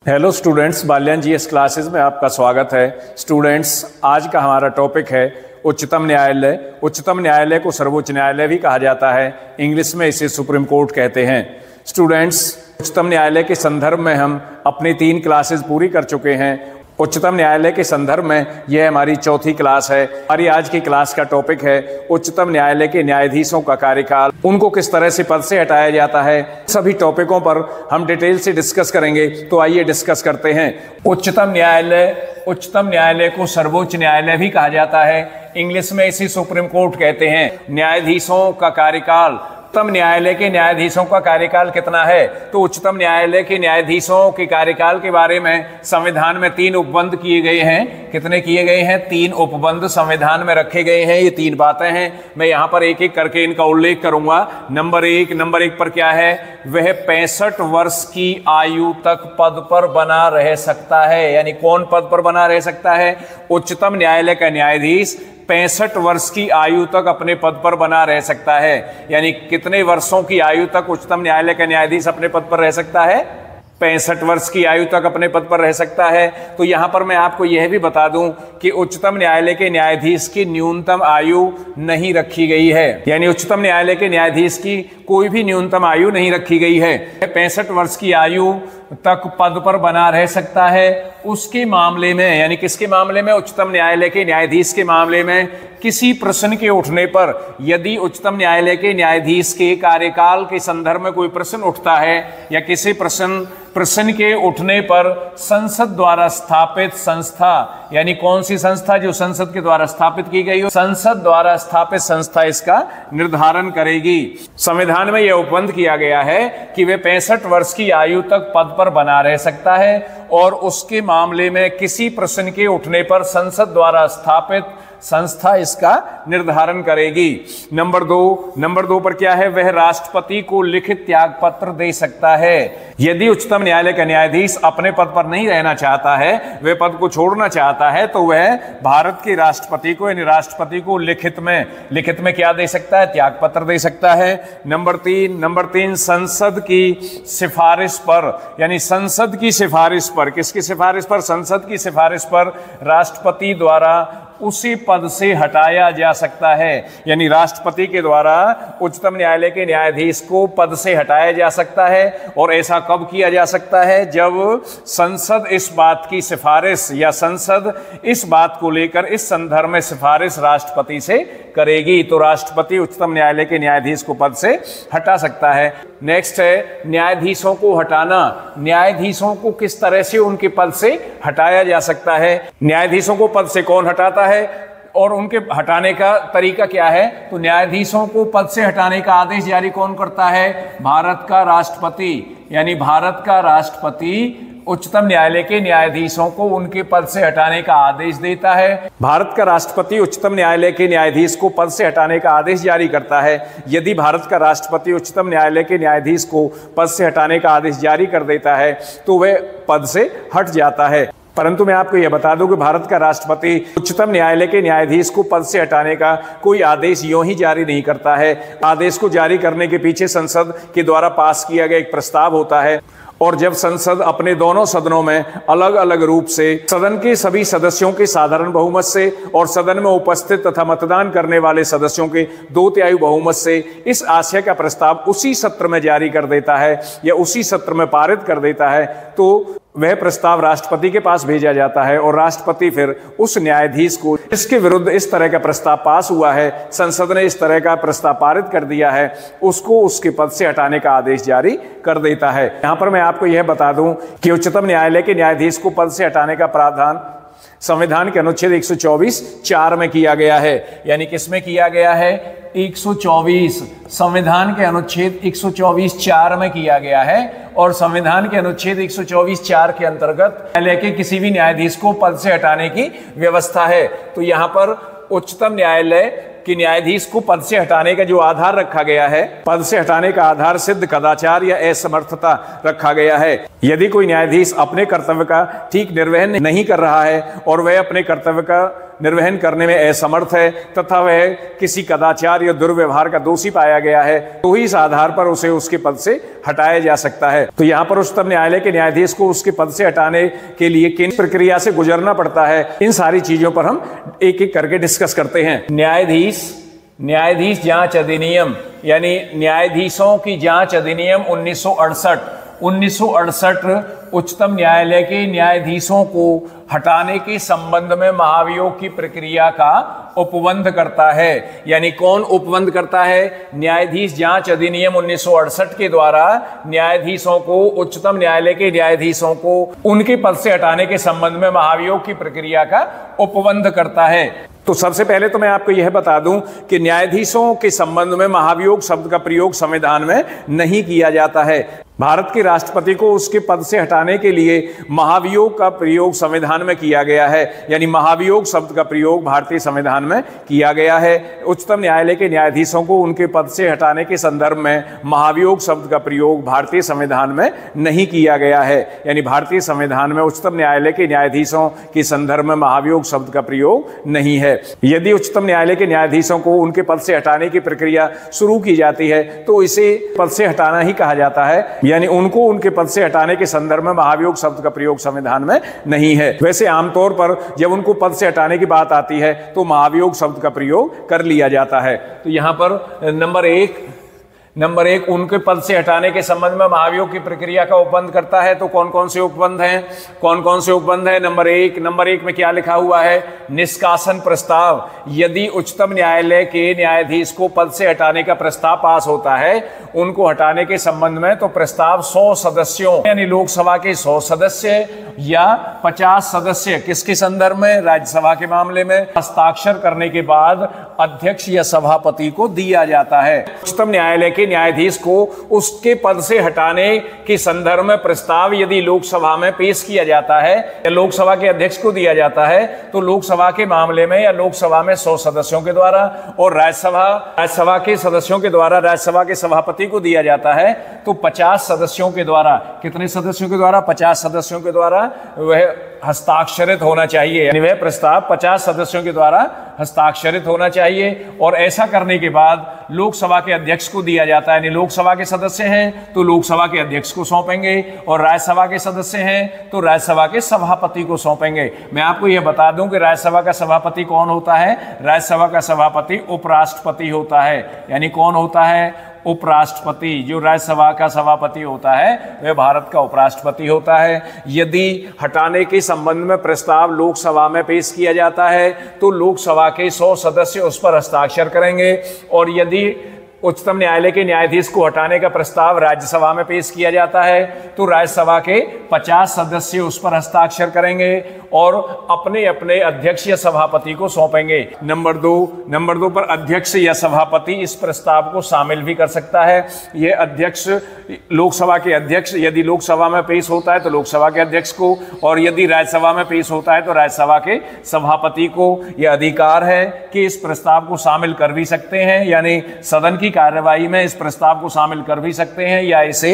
Hello students, Balyan GS classes में आपका स्वागत है। स्टूडेंट्स, आज का हमारा टॉपिक है उच्चतम न्यायालय। उच्चतम न्यायालय को सर्वोच्च न्यायालय भी कहा जाता है, इंग्लिश में इसे सुप्रीम कोर्ट कहते हैं। स्टूडेंट्स, उच्चतम न्यायालय के संदर्भ में हम अपनी 3 क्लासेस पूरी कर चुके हैं। उच्चतम न्यायालय के संदर्भ में यह हमारी चौथी क्लास है। हमारी आज की क्लास का टॉपिक है उच्चतम न्यायालय के न्यायाधीशों का कार्यकाल, उनको किस तरह से पद से हटाया जाता है। सभी टॉपिकों पर हम डिटेल से डिस्कस करेंगे, तो आइए डिस्कस करते हैं। उच्चतम न्यायालय को सर्वोच्च न्यायालय भी कहा जाता है, इंग्लिश में इसे सुप्रीम कोर्ट कहते हैं। न्यायाधीशों का कार्यकाल, उच्चतम न्यायालय के न्यायाधीशों का कार्यकाल कितना है? तो उच्चतम न्यायालय के न्यायाधीशों के कार्यकाल के बारे में संविधान में 3 उपबंध किए गए हैं। कितने किए गए हैं? 3 उपबंध संविधान में रखे गए हैं। ये 3 बातें हैं, मैं यहाँ पर एक एक करके इनका उल्लेख करूंगा। नंबर एक पर क्या है? वह 65 वर्ष की आयु तक पद पर बना रह सकता है। यानी कौन पद पर बना रह सकता है? उच्चतम न्यायालय का न्यायाधीश 65 वर्ष की आयु तक अपने पद पर बना रह सकता है। यानी कितने वर्षों की आयु तक उच्चतम न्यायालय का न्यायाधीश अपने पद पर रह सकता है? 65 वर्ष की आयु तक अपने पद पर रह सकता है। तो यहां पर मैं आपको यह भी बता दूं कि उच्चतम न्यायालय के न्यायाधीश की न्यूनतम आयु नहीं रखी गई है। यानी उच्चतम न्यायालय के न्यायाधीश की कोई भी न्यूनतम आयु नहीं रखी गई है। 65 वर्ष की आयु तक पद पर बना रह सकता है। उसके मामले में, यानी किसके मामले में? उच्चतम न्यायालय के न्यायाधीश के मामले में किसी प्रश्न के उठने पर, यदि उच्चतम न्यायालय के न्यायाधीश के कार्यकाल के संदर्भ में कोई प्रश्न उठता है या किसी प्रश्न के उठने पर संसद द्वारा स्थापित संस्था, यानी कौन सी संस्था? जो संसद के द्वारा स्थापित की गई हो, संसद द्वारा स्थापित संस्था इसका निर्धारण करेगी। संविधान में यह उपबंध किया गया है कि वे 65 वर्ष की आयु तक पद पर बना रह सकता है और उसके मामले में किसी प्रश्न के उठने पर संसद द्वारा स्थापित संस्था इसका निर्धारण करेगी। नंबर दो पर क्या है? वह राष्ट्रपति को लिखित त्याग पत्र दे सकता है। यदि उच्चतम न्यायालय का न्यायाधीश अपने पद पर नहीं रहना चाहता है, वह पद को छोड़ना चाहता है, तो वह भारत के राष्ट्रपति को, यानी राष्ट्रपति को लिखित में क्या दे सकता है? त्याग पत्र दे सकता है। नंबर तीन संसद की सिफारिश पर, यानी संसद की सिफारिश पर, किसकी सिफारिश पर? संसद की सिफारिश पर राष्ट्रपति द्वारा उसी पद से हटाया जा सकता है। यानी राष्ट्रपति के द्वारा उच्चतम न्यायालय के न्यायाधीश को पद से हटाया जा सकता है। और ऐसा कब किया जा सकता है? जब संसद इस बात की सिफारिश, या संसद इस बात को लेकर इस संदर्भ में सिफारिश राष्ट्रपति से करेगी, तो राष्ट्रपति उच्चतम न्यायालय के न्यायाधीश को पद से हटा सकता है। नेक्स्ट है न्यायाधीशों को हटाना। न्यायाधीशों को किस तरह से उनके पद से हटाया जा सकता है? न्यायाधीशों को पद से कौन हटाता है और उनके हटाने का तरीका क्या है? तो न्यायाधीशों को पद से हटाने का आदेश जारी कौन करता है? भारत का राष्ट्रपति। यानी भारत का राष्ट्रपति उच्चतम न्यायालय के न्यायाधीशों को उनके पद से हटाने का आदेश देता है। भारत का राष्ट्रपति उच्चतम न्यायालय के न्यायाधीश को पद से हटाने का आदेश जारी करता है। यदि भारत का राष्ट्रपति उच्चतम न्यायालय के न्यायाधीश को पद से हटाने का आदेश जारी कर देता है, तो वह पद से हट जाता है। परंतु मैं आपको यह बता दूं कि भारत का राष्ट्रपति उच्चतम न्यायालय के न्यायाधीश को पद से हटाने का कोई आदेश यूं ही जारी नहीं करता है। आदेश को जारी करने के पीछे संसद के द्वारा पास किया गया एक प्रस्ताव होता है, और जब संसद अपने दोनों सदनों में अलग अलग रूप से सदन के सभी सदस्यों के साधारण बहुमत से और सदन में उपस्थित तथा मतदान करने वाले सदस्यों के 2/3 बहुमत से इस आशय का प्रस्ताव उसी सत्र में जारी कर देता है या उसी सत्र में पारित कर देता है, तो वह प्रस्ताव राष्ट्रपति के पास भेजा जाता है और राष्ट्रपति फिर उस न्यायाधीश को, इसके विरुद्ध इस तरह का प्रस्ताव पास हुआ है, संसद ने इस तरह का प्रस्ताव पारित कर दिया है, उसको उसके पद से हटाने का आदेश जारी कर देता है। यहां पर मैं आपको यह बता दूं कि उच्चतम न्यायालय के न्यायाधीश को पद से हटाने का प्रावधान संविधान के अनुच्छेद 124(4) में किया गया है। यानी किसमें किया गया है? 124, संविधान के अनुच्छेद 124(4) में किया गया है। और संविधान के अनुच्छेद 124(4) के अंतर्गत न्यायालय के किसी भी न्यायाधीश को पद से हटाने की व्यवस्था है। तो यहाँ पर उच्चतम न्यायालय कि न्यायाधीश को पद से हटाने का जो आधार रखा गया है, पद से हटाने का आधार सिद्ध कदाचार या असमर्थता रखा गया है। यदि कोई न्यायाधीश अपने कर्तव्य का ठीक निर्वहन नहीं कर रहा है और वह अपने कर्तव्य का निर्वहन करने में असमर्थ है तथा वह किसी कदाचार या दुर्व्यवहार का दोषी पाया गया है तो ही इस आधार पर उसे उसके पद से हटाया जा सकता है। तो यहाँ पर उच्चतम न्यायालय के न्यायाधीश को उसके पद से हटाने के लिए किन प्रक्रिया से गुजरना पड़ता है, इन सारी चीजों पर हम एक एक करके डिस्कस करते हैं। न्यायाधीश जांच अधिनियम यानी न्यायाधीशों की जांच अधिनियम 1968 उच्चतम न्यायालय के न्यायाधीशों को हटाने के संबंध में महाभियोग की प्रक्रिया का उपबंध करता है। यानी कौन उपबंध करता है? न्यायाधीश जांच अधिनियम 1968 के द्वारा न्यायाधीशों को, उच्चतम न्यायालय के न्यायाधीशों को उनके पद से हटाने के संबंध में महाभियोग की प्रक्रिया का उपबंध करता है। तो सबसे पहले तो मैं आपको यह बता दूं कि न्यायाधीशों के संबंध में महाभियोग शब्द का प्रयोग संविधान में नहीं किया जाता है। भारत के राष्ट्रपति को उसके पद से हटाने के लिए महाभियोग का प्रयोग संविधान में किया गया है। यानी महाभियोग शब्द का प्रयोग भारतीय संविधान में किया गया है। उच्चतम न्यायालय के न्यायाधीशों को उनके पद से हटाने के संदर्भ में महाभियोग शब्द का प्रयोग भारतीय संविधान में नहीं किया गया है। यानी भारतीय संविधान में उच्चतम न्यायालय के न्यायाधीशों के संदर्भ में महाभियोग शब्द का प्रयोग नहीं है। यदि उच्चतम न्यायालय के न्यायाधीशों को उनके पद से हटाने की प्रक्रिया शुरू की जाती है तो इसे पद से हटाना ही कहा जाता है। यानी उनको उनके पद से हटाने के संदर्भ में महाभियोग शब्द का प्रयोग संविधान में नहीं है। वैसे आमतौर पर जब उनको पद से हटाने की बात आती है तो महाभियोग शब्द का प्रयोग कर लिया जाता है। तो यहां पर नंबर एक उनके पद से हटाने के संबंध में महाभियोग की प्रक्रिया का उपबंध करता है। तो कौन कौन से उपबंध हैं? नंबर एक में क्या लिखा हुआ है? निष्कासन प्रस्ताव। यदि उच्चतम न्यायालय के न्यायाधीश को पद से हटाने का प्रस्ताव पास होता है, उनको हटाने के संबंध में, तो प्रस्ताव 100 सदस्यों यानी लोकसभा के 100 सदस्य या 50 सदस्य किसके संदर्भ में? राज्यसभा के मामले में हस्ताक्षर करने के बाद अध्यक्ष या सभापति को दिया जाता है। उच्चतम न्यायालय के न्यायाधीश को उसके पद से हटाने के संदर्भ में प्रस्ताव यदि लोकसभा में पेश किया जाता है या लोकसभा के अध्यक्ष को दिया जाता है तो लोकसभा के मामले में या लोकसभा में 100 सदस्यों के द्वारा और राज्यसभा के सदस्यों के द्वारा राज्यसभा के सभापति को दिया जाता है तो 50 सदस्यों के द्वारा, कितने सदस्यों के द्वारा? 50 सदस्यों के द्वारा वह हस्ताक्षरित होना चाहिए। यानी वह प्रस्ताव 50 सदस्यों के द्वारा हस्ताक्षरित होना चाहिए और ऐसा करने के बाद लोकसभा के अध्यक्ष को दिया जाता है। यानी लोकसभा के सदस्य हैं तो लोकसभा के अध्यक्ष को सौंपेंगे और राज्यसभा के सदस्य हैं तो राज्यसभा के सभापति को सौंपेंगे। मैं आपको यह बता दूं कि राज्यसभा का सभापति कौन होता है? राज्यसभा का सभापति उपराष्ट्रपति होता है। यानी कौन होता है? उपराष्ट्रपति। जो राज्यसभा का सभापति होता है वह भारत का उपराष्ट्रपति होता है। यदि हटाने के संबंध में प्रस्ताव लोकसभा में पेश किया जाता है तो लोकसभा के 100 सदस्य उस पर हस्ताक्षर करेंगे और यदि उच्चतम न्यायालय के न्यायाधीश को हटाने का प्रस्ताव राज्यसभा में पेश किया जाता है तो राज्यसभा के 50 सदस्य उस पर हस्ताक्षर करेंगे और अपने अपने अध्यक्ष या सभापति को सौंपेंगे। नंबर दो पर अध्यक्ष या सभापति इस प्रस्ताव को शामिल भी कर सकता है। यह अध्यक्ष लोकसभा के अध्यक्ष, यदि लोकसभा में पेश होता है तो लोकसभा के अध्यक्ष को और यदि राज्यसभा में पेश होता है तो राज्यसभा के सभापति को यह अधिकार है कि इस प्रस्ताव को शामिल कर भी सकते हैं। यानी सदन की कार्यवाही में इस प्रस्ताव को शामिल कर भी सकते हैं या इसे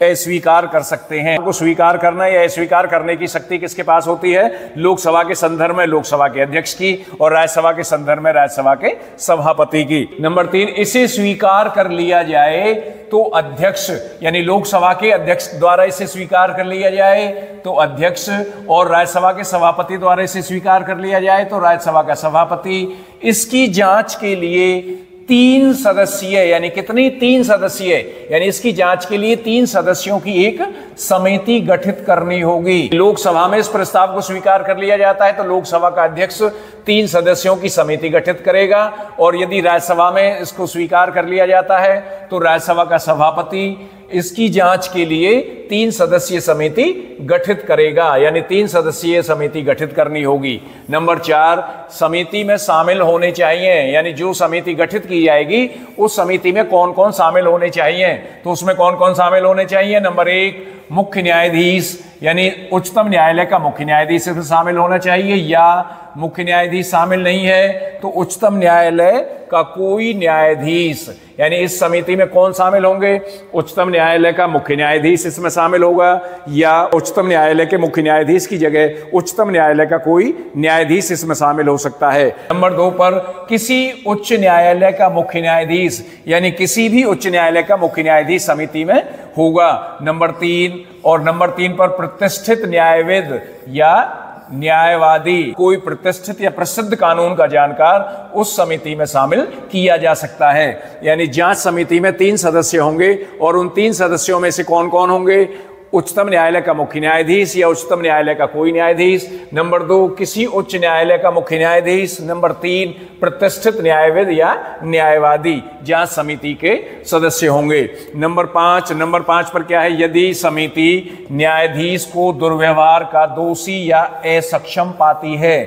अस्वीकार कर सकते हैं। को स्वीकार करना या अस्वीकार करने की शक्ति किसके पास होती है? लोकसभा के संदर्भ में लोकसभा के अध्यक्ष की और राज्यसभा के संदर्भ में राज्यसभा के सभापति की। नंबर 3, इसे स्वीकार कर लिया जाए तो अध्यक्ष यानी लोकसभा के अध्यक्ष द्वारा इसे स्वीकार कर लिया जाए तो अध्यक्ष और राज्यसभा के सभापति द्वारा इसे स्वीकार कर लिया जाए तो राज्यसभा का सभापति। इसकी जांच के लिए 3 सदस्यीय यानी कितनी? 3 सदस्यीय यानी इसकी जांच के लिए 3 सदस्यों की एक समिति गठित करनी होगी। लोकसभा में इस प्रस्ताव को स्वीकार कर लिया जाता है तो लोकसभा का अध्यक्ष 3 सदस्यों की समिति गठित करेगा और यदि राज्यसभा में इसको स्वीकार कर लिया जाता है तो राज्यसभा का सभापति इसकी जांच के लिए 3 सदस्यीय समिति गठित करेगा। यानी 3 सदस्यीय समिति गठित करनी होगी। नंबर 4, समिति में शामिल होने चाहिए। यानी जो समिति गठित की जाएगी उस समिति में कौन कौन शामिल होने चाहिए? तो उसमें कौन कौन शामिल होने चाहिए? नंबर 1, मुख्य न्यायाधीश यानी उच्चतम न्यायालय का मुख्य न्यायाधीश इसमें शामिल होना चाहिए, या मुख्य न्यायाधीश शामिल नहीं है तो उच्चतम न्यायालय का कोई न्यायाधीश, यानी इस समिति में कौन शामिल होंगे? उच्चतम न्यायालय का मुख्य न्यायाधीश इसमें शामिल होगा, या उच्चतम न्यायालय के मुख्य न्यायाधीश की जगह उच्चतम न्यायालय का कोई न्यायाधीश इसमें शामिल हो सकता है। नंबर 2 पर किसी उच्च न्यायालय का मुख्य न्यायाधीश, यानी किसी भी उच्च न्यायालय का मुख्य न्यायाधीश समिति में होगा। नंबर 3 और नंबर 3 पर प्रतिष्ठित न्यायविद या न्यायवादी, कोई प्रतिष्ठित या प्रसिद्ध कानून का जानकार उस समिति में शामिल किया जा सकता है। यानी जांच समिति में 3 सदस्य होंगे और उन 3 सदस्यों में से कौन कौन होंगे? उच्चतम न्यायालय का मुख्य न्यायाधीश या उच्चतम न्यायालय का कोई न्यायाधीश। नंबर 2 किसी उच्च न्यायालय का मुख्य न्यायाधीश। नंबर 3 प्रतिष्ठित न्यायविद या न्यायवादी जांच समिति के सदस्य होंगे। नंबर 5 पर क्या है? यदि समिति न्यायाधीश को दुर्व्यवहार का दोषी या असक्षम पाती है,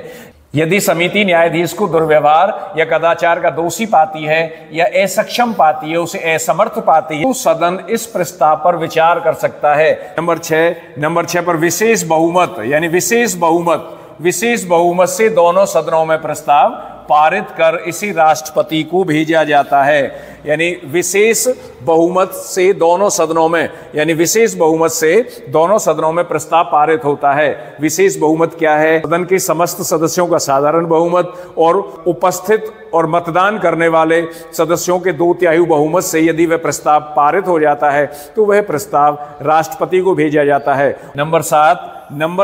यदि समिति न्यायाधीश को दुर्व्यवहार या कदाचार का दोषी पाती है या असक्षम पाती है, उसे असमर्थ पाती है, तो सदन इस प्रस्ताव पर विचार कर सकता है। नंबर 6 पर विशेष बहुमत, यानी विशेष बहुमत से दोनों सदनों में प्रस्ताव पारित कर इसी राष्ट्रपति को भेजा जाता है। यानी विशेष बहुमत से दोनों सदनों में, यानी विशेष बहुमत से दोनों सदनों में प्रस्ताव पारित होता है। विशेष बहुमत क्या है? सदन के समस्त सदस्यों का साधारण बहुमत और उपस्थित और मतदान करने वाले सदस्यों के 2/3 बहुमत से यदि वह प्रस्ताव पारित हो जाता है तो वह प्रस्ताव राष्ट्रपति को भेजा जाता है। नंबर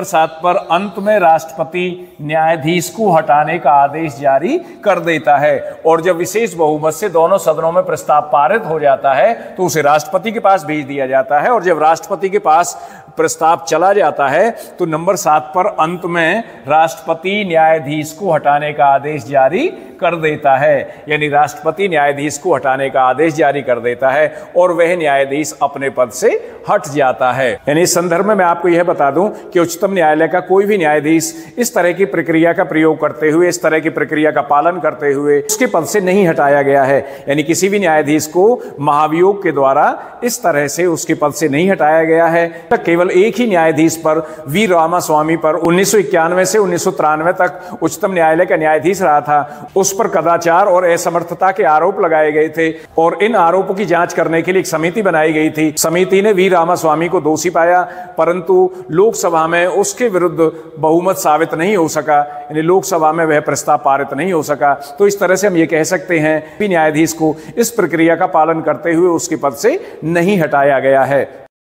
7 पर अंत में राष्ट्रपति न्यायाधीश को हटाने का आदेश जारी कर देता है, और जब विशेष बहुमत से दोनों सदनों में प्रस्ताव पारित हो जाता है तो उसे राष्ट्रपति के पास भेज दिया जाता है, और जब राष्ट्रपति के पास प्रस्ताव चला जाता है तो नंबर 7 पर अंत में राष्ट्रपति न्यायाधीश को हटाने का आदेश जारी कर देता है। यानी राष्ट्रपति न्यायाधीश को हटाने का आदेश जारी कर देता है और वह न्यायाधीश अपने पद से हट जाता है। यानी इस संदर्भ में मैं आपको यह बता दूं कि उच्चतम न्यायालय का कोई भी न्यायाधीश इस तरह की प्रक्रिया का प्रयोग करते हुए, इस तरह की प्रक्रिया का पालन करते हुए उसके पद से नहीं हटाया गया है। यानी किसी भी न्यायाधीश को महाभियोग के द्वारा इस तरह से उसके पद से नहीं हटाया गया है। केवल एक ही न्यायाधीश पर, वी रामास्वामी पर 1991 से 1993 तक उच्चतम न्यायालय का न्यायाधीश रहा था, उस पर कदाचार और असमर्थता के आरोप लगाए गए थे और इन आरोपों की जांच करने के लिए एक समिति बनाई गई थी। समिति ने वी रामास्वामी को दोषी पाया, परंतु लोकसभा में उसके विरुद्ध बहुमत साबित नहीं हो सका, यानी लोकसभा में वह प्रस्ताव पारित नहीं हो सका। तो इस तरह से हम ये कह सकते हैं कि न्यायाधीश को इस प्रक्रिया का पालन करते हुए उसके पद से नहीं हटाया गया है।